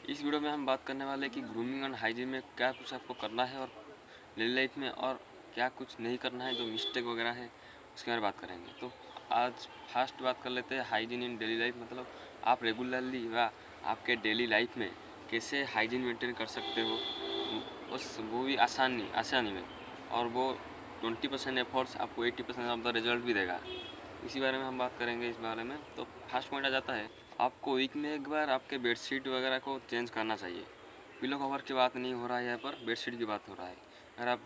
इस वीडियो में हम बात करने वाले हैं कि ग्रूमिंग एंड हाइजीन में क्या कुछ आपको करना है और डेली लाइफ में, और क्या कुछ नहीं करना है, जो मिस्टेक वगैरह है उसके बारे में बात करेंगे। तो आज फर्स्ट बात कर लेते हैं हाइजीन इन डेली लाइफ, मतलब आप रेगुलरली व आपके डेली लाइफ में कैसे हाइजीन मेंटेन कर सकते हो, उस वो भी आसानी में, और वो 20% एफर्ट्स आपको 80% ऑफ द रिजल्ट भी देगा। इसी बारे में हम बात करेंगे इस बारे में। तो फर्स्ट पॉइंट आ जाता है, आपको वीक में एक बार आपके बेडशीट वगैरह को चेंज करना चाहिए। पिलो कवर की बात नहीं हो रहा है, यहाँ पर बेडशीट की बात हो रहा है। अगर आप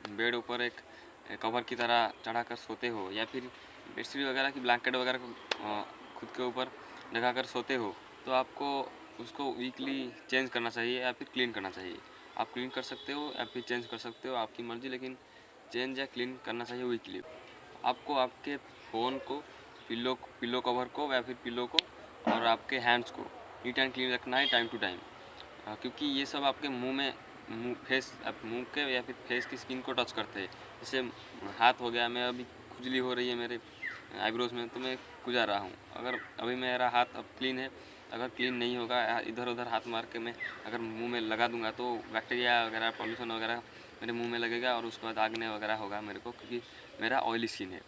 बेड ऊपर एक कवर की तरह चढ़ा कर सोते हो, या फिर बेडशीट वगैरह की ब्लैंकेट वगैरह को खुद के ऊपर लगा कर सोते हो, तो आपको उसको वीकली चेंज करना चाहिए या फिर क्लीन करना चाहिए। आप क्लीन कर सकते हो या फिर चेंज कर सकते हो, आपकी मर्ज़ी, लेकिन चेंज या क्लीन करना चाहिए वीकली। आपको आपके फ़ोन को, पिलो कवर को या फिर पिलो को, और आपके हैंड्स को नीट एंड क्लीन रखना है टाइम टू टाइम, क्योंकि ये सब आपके मुंह के या फिर फेस की स्किन को टच करते हैं। जैसे हाथ हो गया, मैं अभी खुजली हो रही है मेरे आईब्रोज में, तो मैं खुजा रहा हूँ। अगर अभी मेरा हाथ अब क्लीन है, अगर क्लीन नहीं होगा, इधर उधर हाथ मार के मैं अगर मुंह में लगा दूंगा, तो बैक्टीरिया वगैरह, पॉल्यूशन वगैरह मेरे मुंह में लगेगा, और उसके बाद आगने वगैरह होगा मेरे को, क्योंकि मेरा ऑयली स्किन है।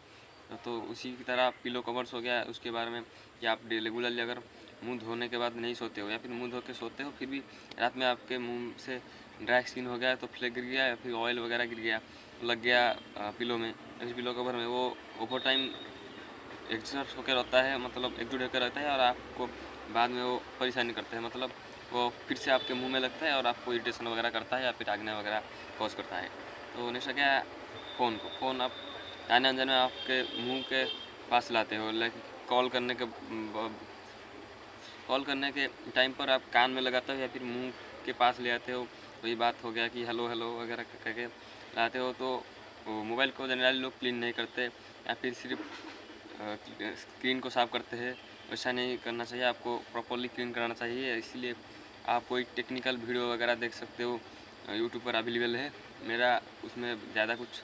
तो उसी की तरह पिलो कवर्स हो गया, उसके बारे में कि आप रेगुलरली अगर मुंह धोने के बाद नहीं सोते हो, या फिर मुंह धो के सोते हो, फिर भी रात में आपके मुंह से ड्राई स्किन हो गया, तो फ्लेक गिर गया या फिर ऑयल वगैरह गिर गया, लग गया पिलो में, इस पिलो कवर में, वो ओवर टाइम एडजस्ट होकर रहता है, मतलब एकजुट होकर रहता है, और आपको बाद में वो परेशानी करता है, मतलब वो फिर से आपके मुंह में लगता है और आपको इरिटेशन वगैरह करता है, या फिर आगने वगैरह कॉज करता है। तो नेक्स्ट क्या है, फ़ोन आप आने अनजाने में आपके मुंह के पास लाते हो, लाइक कॉल करने के टाइम पर आप कान में लगाते हो या फिर मुंह के पास ले आते हो। वही बात हो गया कि हेलो हेलो वगैरह करके लाते हो। तो मोबाइल को जनरली लोग क्लीन नहीं करते, या फिर सिर्फ स्क्रीन को साफ़ करते हैं। वैसा नहीं करना चाहिए, आपको प्रॉपरली क्लीन कराना चाहिए। इसलिए आप कोई टेक्निकल वीडियो वगैरह देख सकते हो, यूट्यूब पर अवेलेबल है। मेरा उसमें ज़्यादा कुछ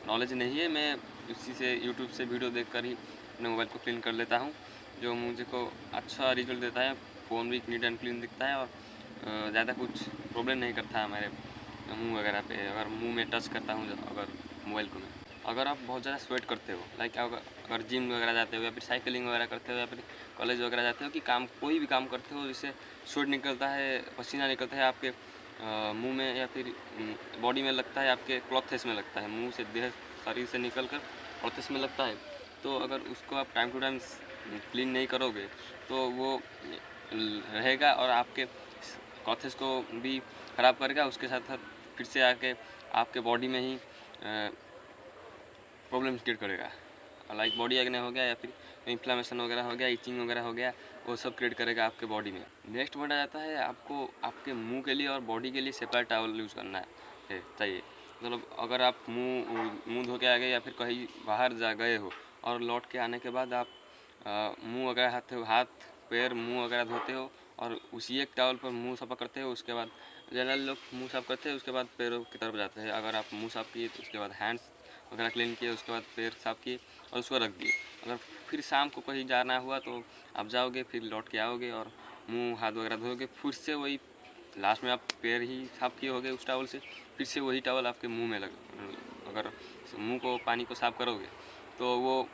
नॉलेज नहीं है, मैं उसी से यूट्यूब से वीडियो देखकर ही अपने मोबाइल को क्लीन कर लेता हूँ, जो मुझे को अच्छा रिजल्ट देता है। फ़ोन भी नीट एंड क्लीन दिखता है, और ज़्यादा कुछ प्रॉब्लम नहीं करता है मेरे मुंह वगैरह पे, अगर मुंह में टच करता हूँ अगर मोबाइल को मैं। अगर आप बहुत ज़्यादा स्वेट करते हो, लाइक अगर जिम वगैरह जाते हो, या फिर साइकिलिंग वगैरह करते हो, या फिर कॉलेज वगैरह जाते हो, कि कोई भी काम करते हो जिससे स्वेट निकलता है, पसीना निकलता है आपके मुंह में, या फिर बॉडी में लगता है, आपके क्लॉथेस में लगता है, मुंह से देह शरीर से निकल कर क्लॉथेस में लगता है। तो अगर उसको आप टाइम टू टाइम क्लीन नहीं करोगे, तो वो रहेगा और आपके क्लॉथेस को भी ख़राब करेगा। उसके साथ साथ फिर से आके आपके बॉडी में ही प्रॉब्लम्स क्रिएट करेगा, लाइक बॉडी एक्ने हो गया, या फिर इन्फ्लामेशन वगैरह हो गया, इचिंग वगैरह हो गया, वो सब क्रिएट करेगा आपके बॉडी में। नेक्स्ट पॉइंट आ जाता है, आपको आपके मुंह के लिए और बॉडी के लिए सेपरेट टॉवल यूज़ करना है चाहिए। मतलब अगर आप मुंह धो के आ गए, या फिर कहीं बाहर जा गए हो, और लौट के आने के बाद आप मुंह वगैरह हाथ पैर मुंह वगैरह धोते हो, और उसी एक टॉवल पर मुंह सफा करते हो। उसके बाद जनरल लोग मुंह साफ़ करते हैं, उसके बाद पैरों की तरफ जाते हैं। अगर आप मुंह साफ़ किए, तो उसके बाद हैंड्स वगैरह क्लीन किए, उसके बाद पैर साफ़ किए और उसको रख दिए। अगर फिर शाम को कहीं जाना हुआ, तो आप जाओगे, फिर लौट के आओगे और मुंह हाथ वगैरह धोगे, फिर से वही लास्ट में आप पैर ही साफ़ किए होगे उस टॉवल से, फिर से वही टॉवल आपके मुंह में अगर मुंह को पानी को साफ़ करोगे, तो वो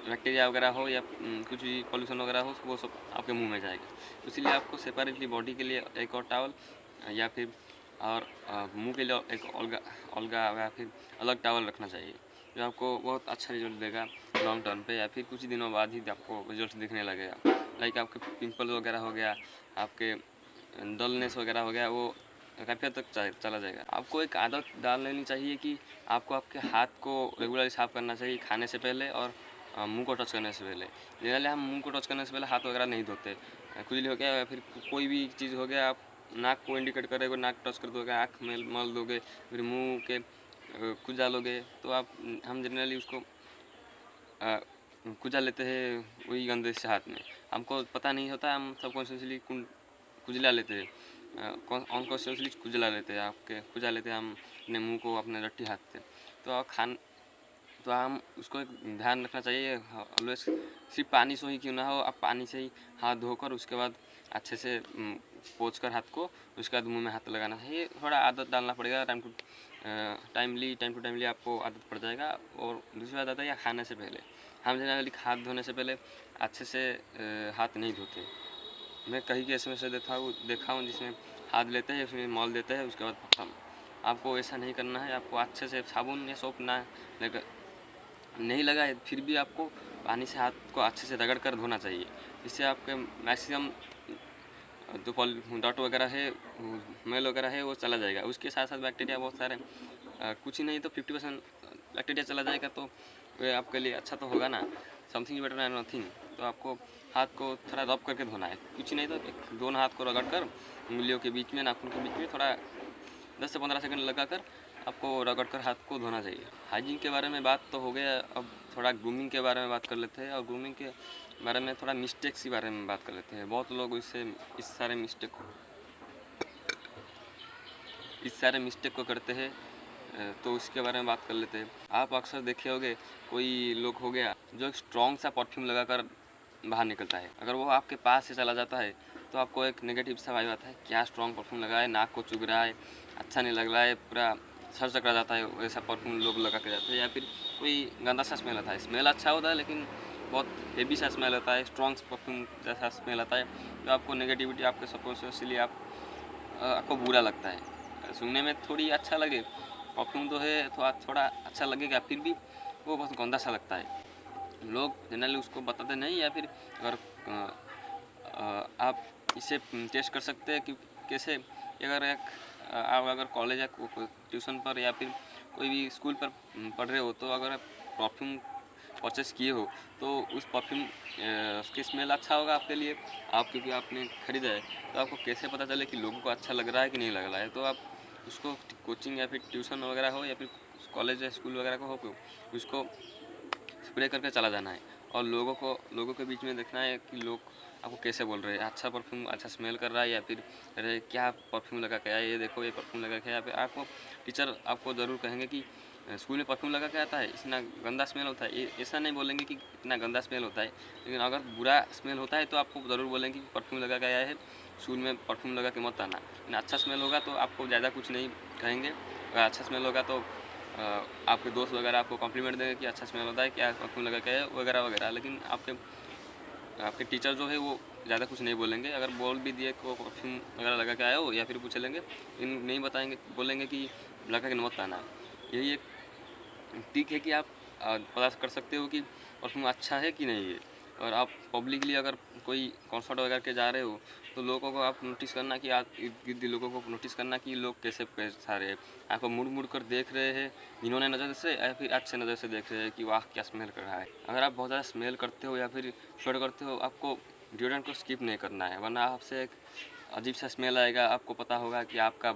बैक्टीरिया वगैरह हो, या कुछ भी पॉल्यूशन वगैरह हो, वो सब आपके मुंह में जाएगा। तो इसलिए आपको सेपरेटली बॉडी के लिए एक और टॉवल, या फिर और मुंह के लिए एक अलगा या फिर अलग टॉवल रखना चाहिए, जो आपको बहुत अच्छा रिजल्ट देगा लॉन्ग टर्म पे, या फिर कुछ दिनों बाद ही आपको रिजल्ट दिखने लगेगा। लाइक आपके पिंपल वगैरह हो गया, आपके डलनेस वगैरह हो गया, वो काफ़ी हद तक चला जाएगा। आपको एक आदत डाल लेनी चाहिए कि आपको आपके हाथ को रेगुलरली साफ़ करना चाहिए, खाने से पहले और मुंह को टच करने से पहले। जनरली हम मुंह को टच करने से पहले हाथ वगैरह नहीं धोते। खुजली हो गया, या फिर कोई भी चीज़ हो गया, आप नाक को इंडिकेट करोगे, नाक टच कर दोगे, आँख में मल दोगे, फिर मुंह के खुजा लोगे, तो हम जनरली उसको खुजा लेते हैं वही गंदे से हाथ में। हमको पता नहीं होता, हम सबकॉन्शियसली खुजला लेते हैं, अनकॉन्शियसली खुजला लेते हैं, आपके खुजा लेते हैं हम अपने मुंह को अपने रट्टी हाथ से। तो तो हम उसको एक ध्यान रखना चाहिए ऑलवेज, सिर्फ पानी से ही क्यों ना हो, आप पानी से ही हाथ धोकर उसके बाद अच्छे से पोंछ कर हाथ को, उसके बाद मुँह में हाथ लगाना चाहिए। थोड़ा आदत डालना पड़ेगा, टाइम टू टाइमली आपको आदत पड़ जाएगा। और दूसरी बात आता है खाने से पहले, हम जनरली हाथ धोने से पहले अच्छे से हाथ नहीं धोते। मैं कहीं केस में से देखा हूँ जिसमें हाथ लेते हैं, उसमें मॉल देते हैं, उसके बाद खत्म। आपको ऐसा नहीं करना है। आपको अच्छे से साबुन या सोप ना लेकर नहीं लगाए फिर भी आपको पानी से हाथ को अच्छे से रगड़ कर धोना चाहिए। इससे आपके मैक्सिमम जो डॉट वगैरह है, मैल वगैरह है, वो चला जाएगा। उसके साथ साथ बैक्टीरिया बहुत सारे, कुछ ही नहीं तो 50% बैक्टीरिया चला जाएगा, तो वे आपके लिए अच्छा तो होगा ना। Something better and nothing. तो आपको हाथ को थोड़ा रब करके धोना है, कुछ नहीं तो दोनों हाथ को रगड़ कर उंगलियों के बीच में, नाखून के बीच में थोड़ा 10 से 15 सेकंड लगाकर आपको रगड़ कर हाथ को धोना चाहिए। हाइजीन के बारे में बात तो हो गया, अब थोड़ा ग्रूमिंग के बारे में बात कर लेते हैं। और ग्रूमिंग के बारे में थोड़ा मिस्टेक्स के बारे में बात कर लेते हैं। बहुत लोग इस सारे मिस्टेक को करते हैं, तो उसके बारे में बात कर लेते हैं। आप अक्सर देखे होंगे कोई लोग हो गया जो एक स्ट्रॉन्ग सा परफ्यूम लगाकर बाहर निकलता है। अगर वो आपके पास से चला जाता है तो आपको एक नेगेटिव सा वाइब आता है, क्या स्ट्रॉन्ग परफ्यूम लगा है, नाक को चुभ रहा है, अच्छा नहीं लग रहा है, पूरा सर चकरा जाता है। वैसा परफ्यूम लोग लगा के जाते हैं। या फिर कोई गंदा सा स्मेल आता है, स्मेल अच्छा होता है लेकिन बहुत हेवी सा स्मेल आता है, स्ट्रॉन्ग परफ्यूम जैसा स्मेल आता है, तो आपको नेगेटिविटी आपके सपोज, इसलिए आपको बुरा लगता है। सुनने में थोड़ी अच्छा लगे, परफ्यूम तो है तो थोड़ा अच्छा लगेगा, फिर भी वो बहुत गंदा सा लगता है। लोग जनरली उसको बताते नहीं। या फिर अगर आप इसे टेस्ट कर सकते हैं कि कैसे, अगर आप अगर कॉलेज या ट्यूशन पर या फिर कोई भी स्कूल पर पढ़ रहे हो, तो अगर आप परफ्यूम परचेस किए हो तो उस परफ्यूम की स्मेल अच्छा होगा आपके लिए। आप क्योंकि आपने खरीदा है, तो आपको कैसे पता चले कि लोगों को अच्छा लग रहा है कि नहीं लग रहा है। तो आप उसको कोचिंग या फिर ट्यूशन वगैरह हो या फिर कॉलेज या स्कूल वगैरह को हो, उसको स्प्रे करके चला जाना है। और लोगों के बीच में देखना है कि लोग आपको कैसे बोल रहे हैं। अच्छा परफ्यूम अच्छा स्मेल कर रहा है या फिर अरे क्या परफ्यूम लगा के आया, ये देखो ये परफ्यूम लगा के आया। फिर आपको टीचर आपको ज़रूर कहेंगे कि स्कूल में परफ्यूम लगा के आता है, इतना गंदा स्मेल होता है। ऐसा नहीं बोलेंगे कि इतना गंदा स्मेल होता है, लेकिन अगर बुरा स्मेल होता है तो आपको ज़रूर बोलेंगे कि परफ्यूम लगा के आया है, स्कूल में परफ्यूम लगा के मत आना। लेकिन अच्छा स्मेल होगा तो आपको ज़्यादा कुछ नहीं कहेंगे। अगर अच्छा स्मेल होगा तो आपके दोस्त वगैरह आपको कॉम्प्लीमेंट देंगे कि अच्छा स्मेल होता है, क्या परफ्यूम लगा के है वगैरह वगैरह। लेकिन आपके टीचर जो है वो ज़्यादा कुछ नहीं बोलेंगे। अगर बोल भी दिए कि वो परफ्यूम वगैरह लगा के आए हो या फिर पूछ लेंगे, नहीं बताएंगे, बोलेंगे कि लगा के मत आना। यही एक ट्रिक है कि आप पता कर सकते हो कि परफ्यूम अच्छा है कि नहीं है। और आप पब्लिकली अगर कोई कॉन्सर्ट वगैरह के जा रहे हो, तो लोगों को आप नोटिस करना कि आप इर्द गिर्द लोगों को नोटिस करना कि लोग कैसे पैसा रहे हैं। आपको मुड़ कर देख रहे हैं जिन्होंने नज़र से, या फिर अच्छे नज़र से देख रहे हैं कि वाह क्या स्मेल कर रहा है। अगर आप बहुत ज़्यादा स्मेल करते हो या फिर स्वेट करते हो, आपको डिओड्रेंट को स्किप नहीं करना है, वरना आपसे एक अजीब सा स्मेल आएगा। आपको पता होगा कि आपका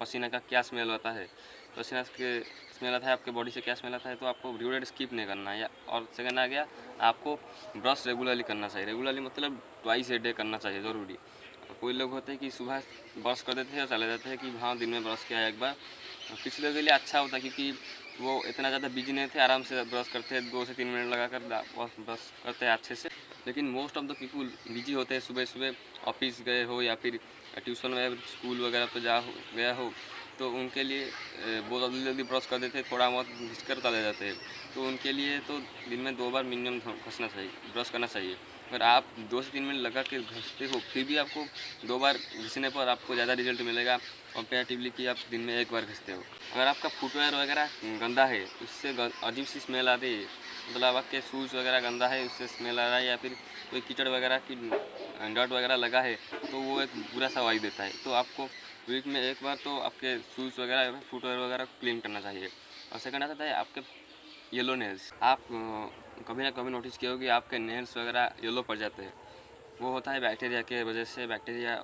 पसीना का क्या स्मेल होता है, पसीना के स्मेल आता है, आपके बॉडी से क्या स्मेल आता है। तो आपको डिओड्रेंट स्किप नहीं करना है। और सेकंड आ गया, आपको ब्रश रेगुलरली करना चाहिए। रेगुलरली मतलब ट्वाइस ए डे करना चाहिए ज़रूरी। कोई लोग होते हैं कि सुबह ब्रश कर देते हैं और चले जाते हैं कि हाँ दिन में ब्रश किया एक बार। कुछ लोगों के लिए अच्छा होता है क्योंकि वो इतना ज़्यादा बिजी नहीं थे, आराम से ब्रश करते हैं, 2 से 3 मिनट लगा कर ब्रश करते हैं अच्छे से। लेकिन most of the people busy होते हैं, सुबह सुबह ऑफिस गए हो या फिर ट्यूशन वगैरह स्कूल वगैरह पर गया हो, तो उनके लिए बहुत जल्दी जल्दी ब्रश कर देते हैं, थोड़ा बहुत घिस कर चले जाते हैं। तो उनके लिए तो दिन में 2 बार मिनिमम घसना चाहिए, ब्रश करना चाहिए। अगर आप 2 से 3 मिनट लगा के घसते हो, फिर भी आपको 2 बार घिसने पर आपको ज़्यादा रिजल्ट मिलेगा कंपेरेटिवली कि आप दिन में 1 बार घिसते हो। अगर आपका फुटवेयर वगैरह गंदा है, उससे अजीब सी स्मेल आती है, मतलब आपके शूज़ वगैरह गंदा है, उससे स्मेल आ रहा है, या फिर कोई कीचड़ वगैरह की डॉट वगैरह लगा है, तो वो एक बुरा सा वाइब देता है। तो आपको वीक में 1 बार तो आपके शूज़ वगैरह फुटवेयर वगैरह क्लीन करना चाहिए। और सेकंड आता है आपके येलो नेल्स। आप कभी ना कभी नोटिस किया होगा कि आपके नेल्स वगैरह येलो पड़ जाते हैं। वो होता है बैक्टीरिया के वजह से, बैक्टीरिया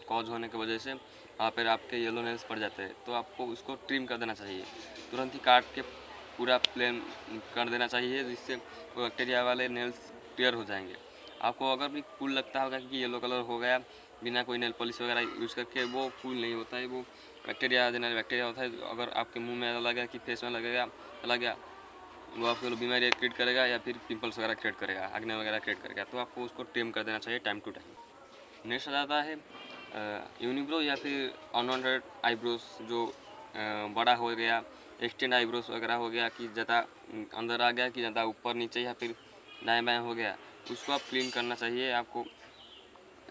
कॉज होने की वजह से वहाँ पर आपके येलो नेल्स पड़ जाते हैं। तो आपको उसको ट्रिम कर देना चाहिए, तुरंत ही काट के पूरा प्लेन कर देना चाहिए, जिससे वो बैक्टीरिया वाले नेल्स क्लियर हो जाएंगे। आपको अगर भी कूल लगता होगा कि येलो कलर हो गया बिना कोई नेल पॉलिश वगैरह यूज़ करके, वो कूल नहीं होता है, वो बैक्टीरिया जनरल बैक्टीरिया होता है। अगर आपके मुंह में लगा कि फेस में लगेगा चला गया, वो आपको बीमारी क्रिएट करेगा या फिर पिंपल्स वगैरह क्रिएट करेगा, एक्ने वगैरह क्रिएट करेगा। तो आपको उसको ट्रिम कर देना चाहिए टाइम टू टाइम। नेक्स्ट आ जाता है यूनिब्रो या फिर अनवांटेड आईब्रोज, जो बड़ा हो गया, एक्सटेंड आईब्रोज वगैरह हो गया कि ज़्यादा अंदर आ गया कि ज़्यादा ऊपर नीचे या फिर दाएं बाएं हो गया, उसको आप क्लीन करना चाहिए, आपको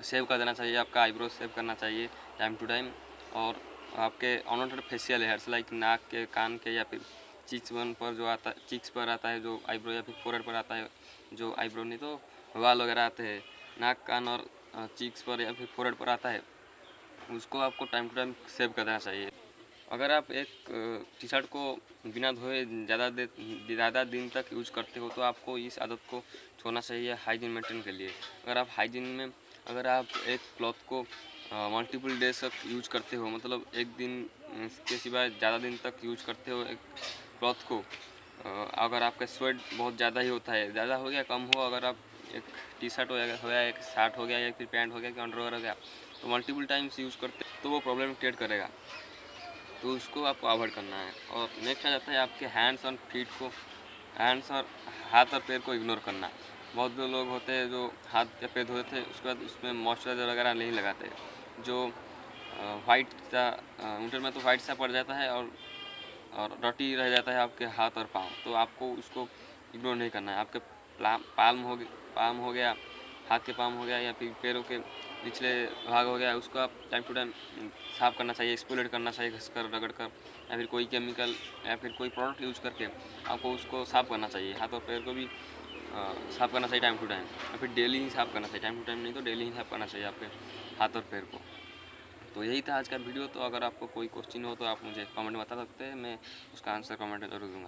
सेव कर देना चाहिए, आपका आईब्रो सेव करना चाहिए टाइम टू टाइम। और आपके अनवांटेड फेशियल हेयर्स लाइक नाक के, कान के या फिर चीक्स वन पर जो आता है, चीक्स पर आता है जो आईब्रो या फिर फोrehead पर आता है जो आईब्रो, नहीं तो बाल वगैरह आते हैं नाक, कान और चीक्स पर या फिर फोrehead पर आता है, उसको आपको टाइम टू टाइम सेव कर देना चाहिए। अगर आप एक टी शर्ट को बिना धोए ज़्यादा दिन तक यूज करते हो तो आपको इस आदत को छोड़ना चाहिए हाइजीन मेंटेन के लिए। अगर आप एक क्लॉथ को मल्टीपल डेज तक यूज करते हो, मतलब एक दिन के सिवाय ज़्यादा दिन तक यूज करते हो एक क्लॉथ को, अगर आपका स्वेट बहुत ज़्यादा ही होता है, ज़्यादा हो गया कम हो, अगर आप एक टी शर्ट हो गया, एक शर्ट हो गया या फिर पैंट हो गया कि अंडरवेयर हो गया, तो मल्टीपल टाइम्स यूज़ करते तो वो प्रॉब्लम क्रिएट करेगा, तो उसको आपको अवॉइड करना है। और नेक्स्ट आ जाता है आपके हैंड्स और फीट को, हैंड्स और हाथ और पैर को इग्नोर करना। बहुत जो लोग होते हैं जो हाथ या पैर धोते थे उसके बाद उसमें मॉइस्चराइज़र वगैरह नहीं लगाते, जो वाइट सा विंटर में तो वाइट सा पड़ जाता है और डर्टी रह जाता है आपके हाथ और पाँव, तो आपको उसको इग्नोर नहीं करना है। आपके पाम हो गया, हाथ के पाम हो गया या फिर पैरों के निचले भाग हो गया, उसको आप टाइम टू टाइम साफ़ करना चाहिए, एक्सफोलिएट करना चाहिए घस कर, रगड़ कर, या फिर कोई केमिकल या फिर कोई प्रोडक्ट यूज करके आपको उसको साफ़ करना चाहिए। हाथ और पैर को भी साफ़ करना चाहिए टाइम टू टाइम, या फिर डेली ही साफ़ करना चाहिए, टाइम टू टाइम नहीं तो डेली ही साफ़ करना चाहिए आपके हाथ और पैर को। तो यही था आज का वीडियो। तो अगर आपको कोई क्वेश्चन हो तो आप मुझे कमेंट में बता सकते हैं, मैं उसका आंसर कमेंट में जरूर दूँगा।